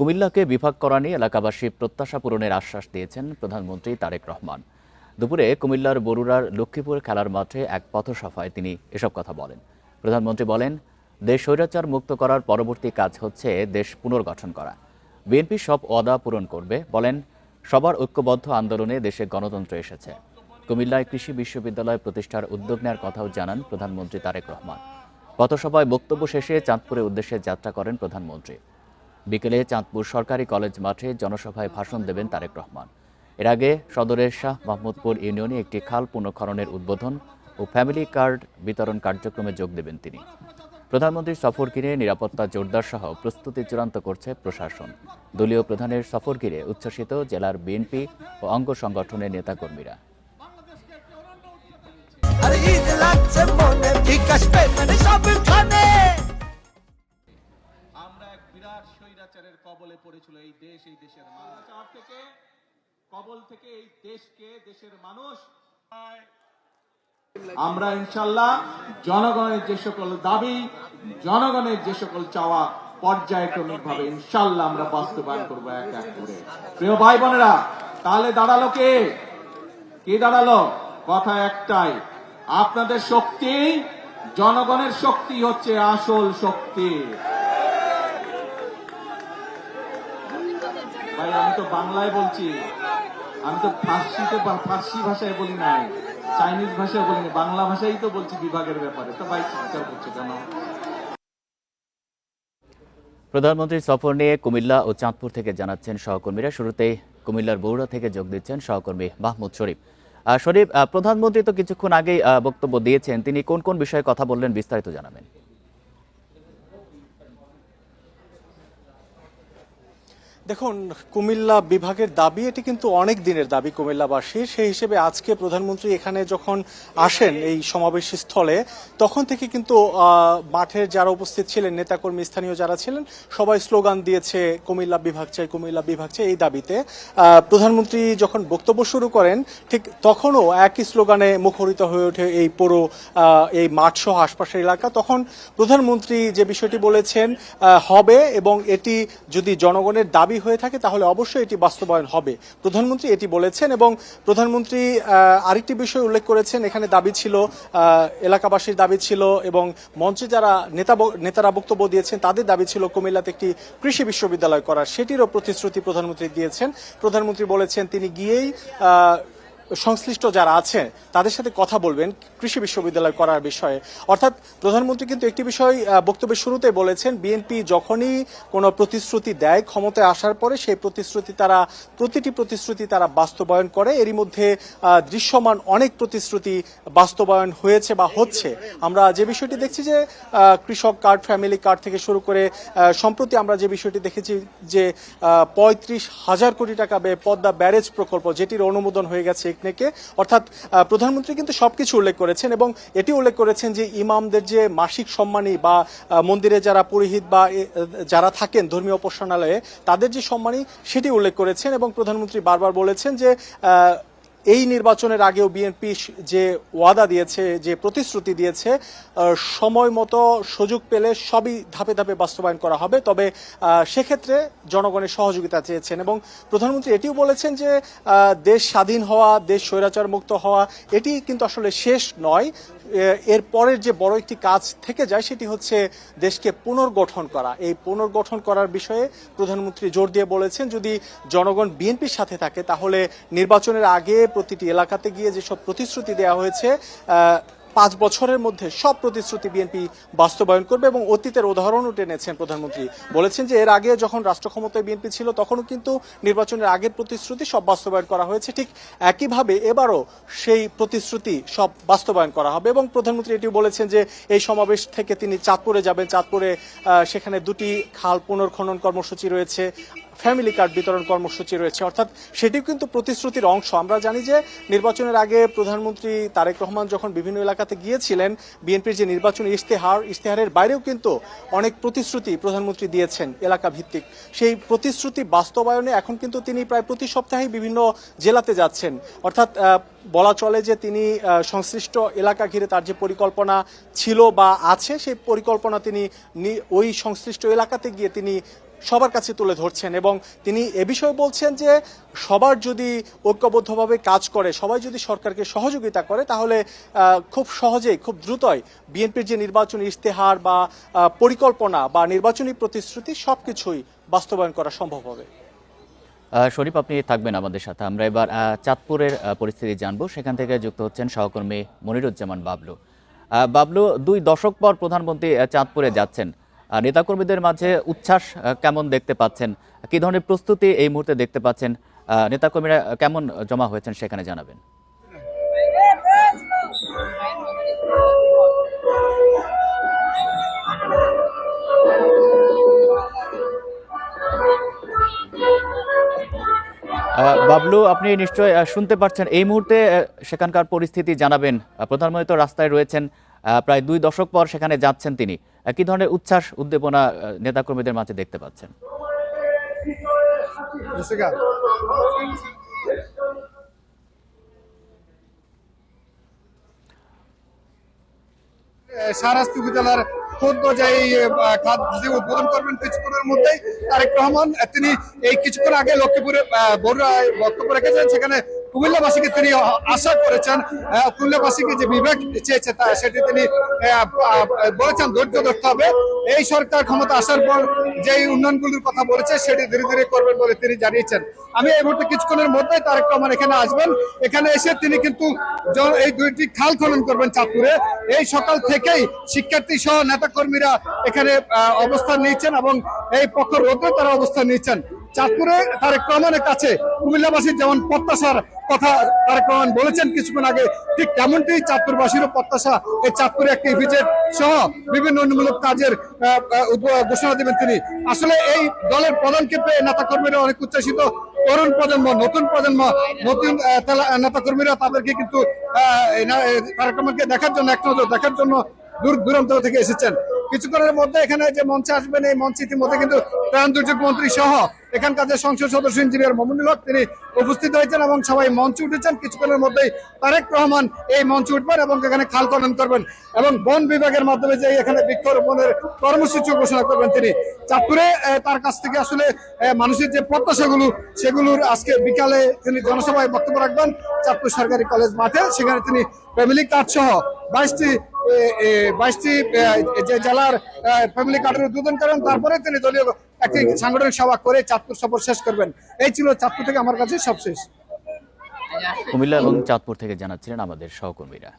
কুমিল্লাকে বিভাগ করা নিয়ে এলাকাবাসী প্রত্যাশা পূরণের আশ্বাস দিয়েছেন প্রধানমন্ত্রী তারেক রহমান। দুপুরে কুমিল্লার বরুড়ার লক্ষ্মীপুর খেলার মাঠে এক পথসভায় তিনি এসব কথা বলেন। প্রধানমন্ত্রী বলেন, দেশ স্বৈরাচার মুক্ত করার পরবর্তী কাজ হচ্ছে দেশ পুনর্গঠন করা। বিএনপি সব ওয়াদা পূরণ করবে। বলেন, সবার ঐক্যবদ্ধ আন্দোলনে দেশে গণতন্ত্র এসেছে। কুমিল্লায় কৃষি বিশ্ববিদ্যালয় প্রতিষ্ঠার উদ্যোগ নেওয়ার কথাও জানান প্রধানমন্ত্রী তারেক রহমান। পথসভায় বক্তব্য শেষে চাঁদপুরের উদ্দেশ্যে যাত্রা করেন প্রধানমন্ত্রী। বিকেলে চাঁদপুর সরকারি কলেজ মাঠে জনসভায় ভাষণ দেবেন তারেক রহমান। এর আগে সদরের শাহ মাহমুদপুর ইউনিয়নে একটি খাল পুনঃখননের উদ্বোধন ও ফ্যামিলি কার্ড বিতরণ কার্যক্রমে যোগ দেবেন তিনি। প্রধানমন্ত্রীর সফর ঘিরে নিরাপত্তা জোরদার সহ প্রস্তুতি চূড়ান্ত করছে প্রশাসন। দলীয় প্রধানের সফর ঘিরে উচ্ছ্বসিত জেলার বিএনপি ও অঙ্গ সংগঠনের নেতাকর্মীরা। আমরা এক বিরাট স্বৈরাচারের কবলে পড়েছিল এই দেশ, এই দেশের মানুষ থেকে কবল থেকে এই দেশকে, দেশের মানুষ আমরা ইনশাআল্লাহ জনগণের যে সকল দাবি, জনগণের যে সকল চাওয়া পর্যায়ক্রমিকভাবে ইনশাআল্লাহ আমরা বাস্তবায়ন করবো এক এক করে। প্রিয় ভাই বোনেরা, তাহলে দাঁড়ালো কি দাঁড়ালো? কথা একটাই, আপনাদের শক্তি, জনগণের শক্তি হচ্ছে আসল শক্তি। ভাই আমি তো বাংলায় বলছি, আমি তো ফার্সি ভাষায় বলি নাই, চাইনিজ ভাষায় বলিনি, বাংলা ভাষাই তো বলছি বিভাগের ব্যাপারে। তো ভাই চিৎকার করছে কেন? প্রধানমন্ত্রীর সফর নিয়ে কুমিল্লা ও চাঁদপুর থেকে জানাচ্ছেন সহকর্মীরা। শুরুতেই কুমিল্লার বরুড়া থেকে যোগ দিচ্ছেন সহকর্মী মাহমুদ শরীফ। শরীফ, প্রধানমন্ত্রী তো কিছুক্ষণ আগেই বক্তব্য দিয়েছেন, তিনি কোন কোন বিষয়ে কথা বললেন বিস্তারিত জানাবেন। দেখুন, কুমিল্লা বিভাগের দাবি এটি কিন্তু অনেক দিনের দাবি কুমিল্লাবাসীর। সেই হিসেবে আজকে প্রধানমন্ত্রী এখানে যখন আসেন এই সমাবেশ স্থলে, তখন থেকে কিন্তু মাঠের যারা উপস্থিত ছিলেন, নেতাকর্মী, স্থানীয় যারা ছিলেন, সবাই স্লোগান দিয়েছে কুমিল্লা বিভাগ চাই, কুমিল্লা বিভাগ চাই, এই দাবিতে। প্রধানমন্ত্রী যখন বক্তব্য শুরু করেন, ঠিক তখনও একই স্লোগানে মুখরিত হয়ে ওঠে এই পুরো এই মাঠ সহ আশপাশের এলাকা। তখন প্রধানমন্ত্রী যে বিষয়টি বলেছেন হবে, এবং এটি যদি জনগণের দাবি হয়ে থাকে তাহলে অবশ্যই এটি বাস্তবায়ন হবে, প্রধানমন্ত্রী এটি বলেছেন। এবং প্রধানমন্ত্রী আরেকটি বিষয় উল্লেখ করেছেন, এখানে দাবি ছিল, এলাকাবাসীর দাবি ছিল এবং মঞ্চে যারা নেতারা বক্তব্য দিয়েছেন তাদের দাবি ছিল কুমিল্লাতে একটি কৃষি বিশ্ববিদ্যালয় করার। সেটিরও প্রতিশ্রুতি প্রধানমন্ত্রী দিয়েছেন। প্রধানমন্ত্রী বলেছেন তিনি গিয়েই সংশ্লিষ্ট যারা আছেন তাদের সাথে কথা বলবেন কৃষি বিশ্ববিদ্যালয় করার বিষয়ে। অর্থাৎ প্রধানমন্ত্রী কিন্তু একটি বিষয় বক্তব্যের শুরুতে বলেছেন, বিএনপি যখনই কোনো প্রতিশ্রুতি দেয় ক্ষমতায় আসার পরে সেই প্রতিটি প্রতিশ্রুতি তারা বাস্তবায়ন করে। এরই মধ্যে দৃশ্যমান অনেক প্রতিশ্রুতি বাস্তবায়ন হয়েছে বা হচ্ছে। আমরা যে বিষয়টি দেখছি যে কৃষক কার্ড, ফ্যামিলি কার্ড থেকে শুরু করে সম্প্রতি আমরা যে বিষয়টি দেখেছি যে 35,000 কোটি টাকা ব্যয়ে পদ্মা ব্যারেজ প্রকল্প, যেটির অনুমোদন হয়ে গেছে ইকনেকে। অর্থাৎ প্রধানমন্ত্রী কিন্তু সবকিছু উল্লেখ করেছেন এবং এটি উল্লেখ করেছেন যে ইমামদের যে মাসিক সম্মানী বা মন্দিরে যারা পুরোহিত বা যারা থাকেন ধর্মীয় উপাসনালয়ে তাদের যে সম্মানী সেটি উল্লেখ করেছেন। এবং প্রধানমন্ত্রী বারবার বলেছেন যে এই নির্বাচনের আগেও বিএনপি যে ওয়াদা দিয়েছে, যে প্রতিশ্রুতি দিয়েছে, সময় মতো সুযোগ পেলে সবই ধাপে ধাপে বাস্তবায়ন করা হবে। তবে সেক্ষেত্রে জনগণের সহযোগিতা চেয়েছেন। এবং প্রধানমন্ত্রী এটিও বলেছেন যে দেশ স্বাধীন হওয়া, দেশ স্বৈরাচার মুক্ত হওয়া এটি কিন্তু আসলে শেষ নয়। এর পরের যে বড় একটি কাজ থেকে যায় সেটি হচ্ছে দেশকে পুনর্গঠন করা। এই পুনর্গঠন করার বিষয়ে প্রধানমন্ত্রী জোর দিয়ে বলেছেন, যদি জনগণ বিএনপির সাথে থাকে তাহলে নির্বাচনের আগে প্রতিটি এলাকাতে গিয়ে যেসব প্রতিশ্রুতি দেওয়া হয়েছে 5 বছরের মধ্যে সব প্রতিশ্রুতি বিএনপি বাস্তবায়ন করবে। এবং অতীতের উদাহরণও টেনেছেন প্রধানমন্ত্রী। বলেছেন যে এর আগে যখন রাষ্ট্র ক্ষমতায় বিএনপি ছিল তখনও কিন্তু নির্বাচনের আগের প্রতিশ্রুতি সব বাস্তবায়ন করা হয়েছে। ঠিক একইভাবে এবারও সেই প্রতিশ্রুতি সব বাস্তবায়ন করা হবে। এবং প্রধানমন্ত্রী এটিও বলেছেন যে এই সমাবেশ থেকে তিনি চাঁদপুরে যাবেন। চাঁদপুরে সেখানে 2টি খাল পুনর্খনন কর্মসূচি রয়েছে, ফ্যামিলি কার্ড বিতরণ কর্মসূচি রয়েছে। অর্থাৎ সেটিও কিন্তু প্রতিশ্রুতির অংশ। আমরা জানি যে নির্বাচনের আগে প্রধানমন্ত্রী তারেক রহমান যখন বিভিন্ন এলাকাতে গিয়েছিলেন, বিএনপির যে নির্বাচনী ইশতেহারের বাইরেও কিন্তু অনেক প্রতিশ্রুতি প্রধানমন্ত্রী দিয়েছেন এলাকা ভিত্তিক। সেই প্রতিশ্রুতি বাস্তবায়নে এখন কিন্তু তিনি প্রায় প্রতি সপ্তাহেই বিভিন্ন জেলাতে যাচ্ছেন। অর্থাৎ বলা চলে যে তিনি সংশ্লিষ্ট এলাকা ঘিরে তার যে পরিকল্পনা ছিল বা আছে সেই পরিকল্পনা তিনি ওই সংশ্লিষ্ট এলাকাতে গিয়ে তিনি সবার কাছে তুলে ধরছেন এবং তিনি এ বিষয়ে বলছেন যে সবার যদি ঐক্যবদ্ধভাবে কাজ করে, সবাই যদি সরকারকে সহযোগিতা করে, তাহলে খুব সহজেই, খুব দ্রুতই বিএনপির যে নির্বাচনী ইশতেহার বা পরিকল্পনা বা নির্বাচনী প্রতিশ্রুতি সবকিছুই বাস্তবায়ন করা সম্ভব হবে। শরীফ, আপনি থাকবেন আমাদের সাথে। আমরা এবার চাঁদপুরের পরিস্থিতি জানবো। সেখান থেকে যুক্ত হচ্ছেন সহকর্মী মনিরুজ্জামান বাবলু। বাবলু, 2 দশক পর প্রধানমন্ত্রী চাঁদপুরে যাচ্ছেন। নেতাকর্মীদের মাঝে উচ্ছ্বাস কেমন দেখতে পাচ্ছেন? কি ধরনের প্রস্তুতি এই মুহূর্তে দেখতে পাচ্ছেন? নেতাকর্মীরা কেমন জমা হয়েছেন সেখানে জানাবেন। বাবলু, আপনি নিশ্চয় শুনতে পাচ্ছেন। এই মুহূর্তে সেখানকার পরিস্থিতি জানাবেন। প্রধানমন্ত্রী তো রাস্তায় রয়েছেন, প্রায় 2 দশক পর সেখানে যাচ্ছেন তিনি। কি ধরনের উচ্ছ্বাস উদ্দীপনা নেতাকর্মীদের মাঝে দেখতে পাচ্ছেন? শাহরাস্তি উপজেলার খোদ যে উদ্বোধন করবেন কিছুক্ষণের মধ্যেই তারেক রহমান, তিনি এই কিছুক্ষণ আগে লক্ষ্মীপুরে বড়ুয়ায় বক্তব্য রেখেছেন। সেখানে কুমিল্লাবাসীকে তিনি আশা করেছেন, কুমিল্লাবাসীকে যে বিবেক চেয়েছে সেটি তিনি বলেছেন ধৈর্য ধরতে হবে। এই সরকার ক্ষমতা আসার পর যে উন্নয়নগুলির কথা বলেছে সেটি ধীরে ধীরে করবেন বলে তিনি জানিয়েছেন। আমি এই মুহূর্তে কিছুক্ষণের মধ্যে তারেক রহমান এখানে আসবেন। এখানে এসে তিনি কিন্তু এই 2টি খাল খনন করবেন চাঁদপুরে। এই সকাল থেকেই শিক্ষার্থী সহ নেতাকর্মীরা এখানে অবস্থান নিয়েছেন এবং এই পক্ষ রোধে তারা অবস্থান নিয়েছেন। চাঁদপুরে তারেক রহমানের কাছে কুমিল্লাবাসীর যেমন প্রত্যাশার কথা তারেক রহমান বলেছেন কিছুক্ষণ আগে, ঠিক তেমনটি চাঁদপুরবাসীরও প্রত্যাশা এই চাঁদপুরে একটি ভিজিট সহ বিভিন্ন উন্নয়নমূলক কাজের ঘোষণা দেবেন তিনি। আসলে এই দলের প্রধানকে পেয়ে নেতাকর্মীরা অনেক উচ্ছ্বাসিত। তরুণ প্রজন্ম, নতুন প্রজন্ম, নতুন নেতাকর্মীরা তাদেরকে কিন্তু তারেক রহমানকে দেখার জন্য, এক নজর দেখার জন্য দূর দূরান্ত থেকে এসেছেন। কিছুক্ষণের মধ্যে এখানে যে মঞ্চে আসবেন, এই মঞ্চে ইতিমধ্যে কিন্তু ত্রাণ দুর্যোগ মন্ত্রী সহ এখানকার যে সংসদ সদস্য ইঞ্জিনিয়ার মোমিনুল হক তিনি উপস্থিত হয়েছেন এবং সবাই মঞ্চে উঠেছেন। কিছুক্ষণের মধ্যেই তারেক রহমান এই মঞ্চে উঠবেন এবং এখানে খাল খনন করবেন এবং বন বিভাগের মাধ্যমে যে এখানে বৃক্ষরোপণের কর্মসূচি ঘোষণা করবেন তিনি। চাঁদপুরে তার কাছ থেকে আসলে মানুষের যে প্রত্যাশাগুলো সেগুলোর আজকে বিকালে তিনি জনসভায় বক্তব্য রাখবেন চাঁদপুর সরকারি কলেজ মাঠে। সেখানে তিনি ফ্যামিলি কার্ড সহ 22টি যে জেলার ফ্যামিলি কার্ডের উদ্বোধন করেন। তারপরে তিনি দলীয় একটি সাংগঠনিক সভা করে চাঁদপুর সফর শেষ করবেন। এই ছিল চাঁদপুর থেকে আমার কাছে সবশেষ। কুমিল্লা এবং চাঁদপুর থেকে জানাচ্ছিলেন আমাদের সহকর্মীরা।